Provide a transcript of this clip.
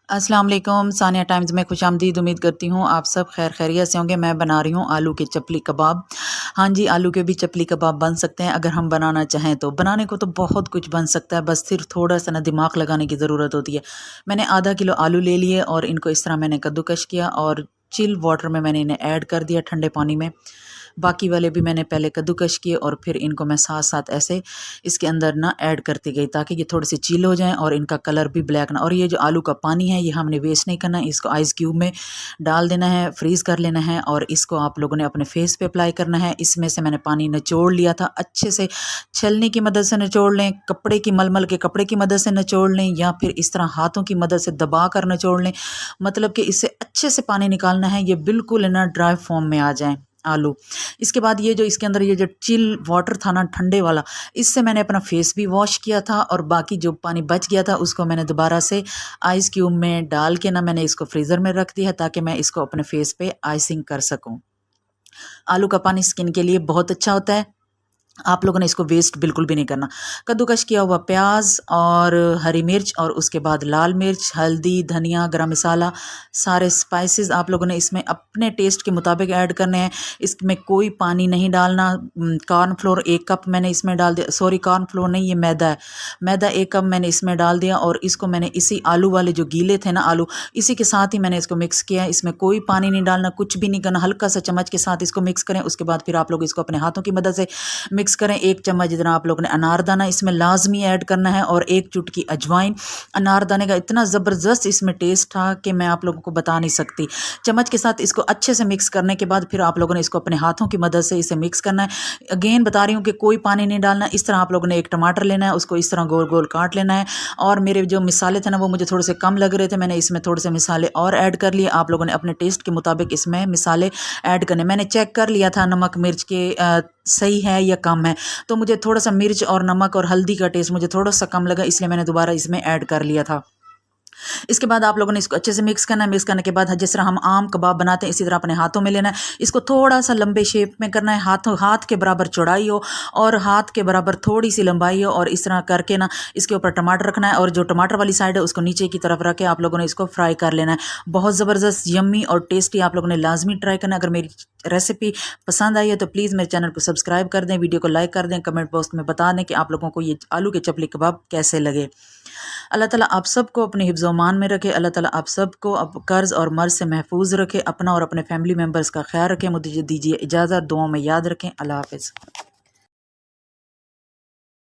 अस्सलाम वालेकुम, सानिया टाइम्स में खुशामदीद। उम्मीद करती हूँ आप सब खैर खैरियत से होंगे। मैं बना रही हूँ आलू के चपली कबाब। हाँ जी, आलू के भी चपली कबाब बन सकते हैं अगर हम बनाना चाहें तो। बनाने को तो बहुत कुछ बन सकता है, बस सिर्फ थोड़ा सा ना दिमाग लगाने की ज़रूरत होती है। मैंने आधा किलो आलू ले लिए और इनको इस तरह मैंने कद्दूकश किया और चिल वाटर में मैंने इन्हें ऐड कर दिया, ठंडे पानी में। बाकी वाले भी मैंने पहले कद्दूकश किए और फिर इनको मैं साथ साथ ऐसे इसके अंदर ना ऐड करती गई ताकि ये थोड़े से चिल हो जाएं और इनका कलर भी ब्लैक ना। और ये जो आलू का पानी है ये हमने वेस्ट नहीं करना, इसको आइस क्यूब में डाल देना है, फ्रीज़ कर लेना है और इसको आप लोगों ने अपने फेस पे अप्लाई करना है। इसमें से मैंने पानी निचोड़ लिया था, अच्छे से छलनी की मदद से निचोड़ लें, कपड़े की मलमल के कपड़े की मदद से निचोड़ लें या फिर इस तरह हाथों की मदद से दबा कर निचोड़ लें। मतलब कि इससे अच्छे से पानी निकालना है, ये बिल्कुल ना ड्राई फॉर्म में आ जाए आलू। इसके बाद ये जो इसके अंदर ये जो चिल वाटर था ना ठंडे वाला, इससे मैंने अपना फेस भी वॉश किया था और बाकी जो पानी बच गया था उसको मैंने दोबारा से आइस क्यूब में डाल के ना मैंने इसको फ्रीज़र में रख दिया ताकि मैं इसको अपने फेस पे आइसिंग कर सकूं। आलू का पानी स्किन के लिए बहुत अच्छा होता है, आप लोगों ने इसको वेस्ट बिल्कुल भी नहीं करना। कद्दूकश किया हुआ प्याज और हरी मिर्च और उसके बाद लाल मिर्च, हल्दी, धनिया, गरम मसाला, सारे स्पाइसेस आप लोगों ने इसमें अपने टेस्ट के मुताबिक ऐड करने हैं। इसमें कोई पानी नहीं डालना। कॉर्नफ्लोर 1 कप मैंने इसमें डाल दिया, सॉरी कॉर्नफ्लोर नहीं, ये मैदा है। मैदा 1 कप मैंने इसमें डाल दिया और इसको मैंने इसी आलू वाले जो गीले थे ना आलू, इसी के साथ ही मैंने इसको मिक्स किया। इसमें कोई पानी नहीं डालना, कुछ भी नहीं करना, हल्का सा चम्मच के साथ इसको मिक्स करें। उसके बाद फिर आप लोग इसको अपने हाथों की मदद से मिक्स करें। 1 चम्मच जितना आप लोगों ने अनारदाना इसमें लाजमी ऐड करना है और 1 चुटकी अजवाइन। अनारदाने का इतना ज़बरदस्त इसमें टेस्ट था कि मैं आप लोगों को बता नहीं सकती। चम्मच के साथ इसको अच्छे से मिक्स करने के बाद फिर आप लोगों ने इसको अपने हाथों की मदद से इसे मिक्स करना है। अगेन बता रही हूँ कि कोई पानी नहीं डालना। इस तरह आप लोगों ने 1 टमाटर लेना है, उसको इस तरह गोल गोल काट लेना है। और मेरे जो मिसाले थे ना वो मुझे थोड़े से कम लग रहे थे, मैंने इसमें थोड़े से मिसाले और ऐड कर लिए। आप लोगों ने अपने टेस्ट के मुताबिक इसमें मिसाले ऐड करने। मैंने चेक कर लिया था नमक मिर्च के सही है या कम है, तो मुझे थोड़ा सा मिर्च और नमक और हल्दी का टेस्ट मुझे थोड़ा सा कम लगा, इसलिए मैंने दोबारा इसमें ऐड कर लिया था। इसके बाद आप लोगों ने इसको अच्छे से मिक्स करना है। मिक्स करने के बाद जिस तरह हम आम कबाब बनाते हैं इसी तरह अपने हाथों में लेना है। इसको थोड़ा सा लंबे शेप में करना है, हाथ के बराबर चौड़ाई हो और हाथ के बराबर थोड़ी सी लंबाई हो और इस तरह करके ना इसके ऊपर टमाटर रखना है और जो टमाटर वाली साइड है उसको नीचे की तरफ रख के आप लोगों ने इसको फ्राई कर लेना है। बहुत ज़बरदस्त यम्मी और टेस्टी, आप लोगों ने लाजमी ट्राई करना है। अगर मेरी रेसिपी पसंद आई है तो प्लीज़ मेरे चैनल को सब्सक्राइब कर दें, वीडियो को लाइक कर दें, कमेंट बॉक्स में बता दें कि आप लोगों को ये आलू के चपली कबाब कैसे लगे। अल्लाह ताला आप सबको अपने हिफ्ज़ मान में रखे। अल्लाह ताला आप सबको अब कर्ज़ और मर्ज़ से महफूज रखे। अपना और अपने फैमिली मेम्बर्स का ख्याल रखें। मुझे दीजिए इजाज़त, दुआओं में याद रखें। अल्लाह हाफ़िज़।